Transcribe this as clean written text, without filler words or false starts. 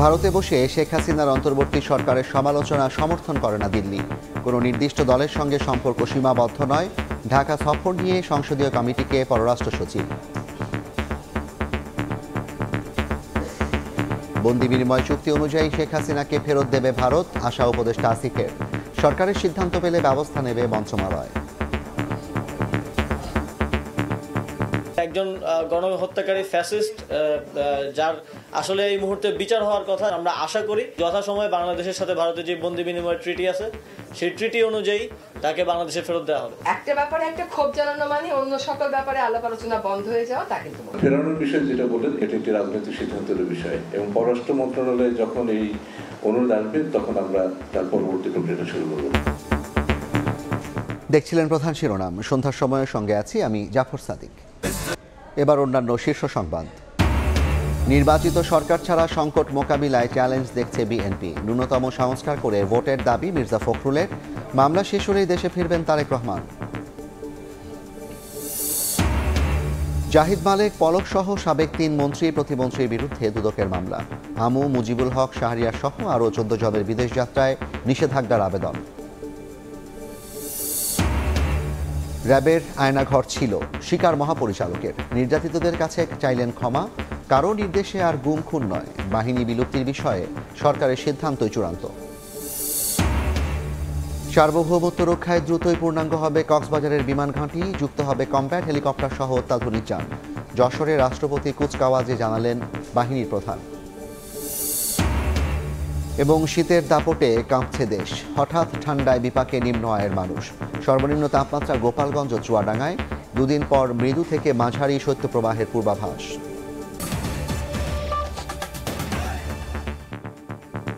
ভারতে বসে শেখ হাসিনার অন্তর্বর্তী সরকারের সমালোচনা সমর্থন করে না দিল্লি। কোনো নির্দিষ্ট দলের সঙ্গে সম্পর্ক সীমাবদ্ধ নয়। ঢাকা সফর নিয়ে সংসদীয় কমিটিকে পররাষ্ট্র সচিব। বন্দি বিনিময় চুক্তি অনুযায়ী শেখ হাসিনাকে ফেরত দেবে ভারত, আশা উপদেষ্টা আসিফের। সরকারের সিদ্ধান্ত পেলে ব্যবস্থা নেবে মন্ত্রণালয়। একজন গণহত্যাকারী ফ্যাসিস্ট যার আসলে এই মুহূর্তে বিচার হওয়ার কথা, আমরা আশা করি যথাসময়ে বাংলাদেশের সাথে ভারতের যে বন্দি বিনিময় ট্রিটি আছে সেই ট্রিটি অনুযায়ী তাকে বাংলাদেশে ফেরত দেওয়া হবে। একটা ব্যাপারে একটা ক্ষোভ জানানো মানে অন্য সকল ব্যাপারে আলাপ আলোচনা বন্ধ হয়ে যাওয়া, তা কিন্তু ফেরানোর বিষয় যেটা বললেন এটা একটি রাজনৈতিক সিদ্ধান্তের বিষয়, এবং পররাষ্ট্র মন্ত্রণালয়ে যখন এই অনুরোধ আসবে তখন আমরা তার পরবর্তী প্রক্রিয়াটা শুরু করব। দেখছিলেন প্রধান শিরোনাম। সন্ধ্যার সময়ের সঙ্গে আছি আমি জাফর সাদিক। এবার অন্যান্য শীর্ষ সংবাদ। নির্বাচিত সরকার ছাড়া সংকট মোকাবিলায় চ্যালেঞ্জ দেখছে বিএনপি। ন্যূনতম সংস্কার করে ভোটের দাবি মির্জা ফখরুলের। মামলা শেষ হলেই দেশে ফিরবেন তারেক রহমান। জাহিদ মালেক, পলক সহ সাবেক 3 মন্ত্রী প্রতিমন্ত্রীর বিরুদ্ধে দুদকের মামলা। আমু, মুজিবুল হক, শাহরিয়ার সহ আরও 14 জনের বিদেশ যাত্রায় নিষেধাজ্ঞার আবেদন। র্যাবের আয়নাঘর ছিল, স্বীকার মহাপরিচালকের। নির্যাতিতদের কাছে চাইলেন ক্ষমা। কারো নির্দেশে আর গুম খুন নয়। বাহিনী বিলুপ্তির বিষয়ে সরকারের সিদ্ধান্তই চূড়ান্ত। সার্বভৌমত্ব রক্ষায় দ্রুতই পূর্ণাঙ্গ হবে কক্সবাজারের বিমান ঘাঁটি। যুক্ত হবে কম্ব্যাট হেলিকপ্টার সহ অত্যাধুনিক যান। যশোরে রাষ্ট্রপতি কুচকাওয়াজে জানালেন বাহিনীর প্রধান। এবং শীতের দাপটে কাঁপছে দেশ। হঠাৎ ঠান্ডায় বিপাকে নিম্ন আয়ের মানুষ। সর্বনিম্ন তাপমাত্রা গোপালগঞ্জ ও চুয়াডাঙ্গায়। 2 দিন পর মৃদু থেকে মাঝারি শৈত্যপ্রবাহের পূর্বাভাস।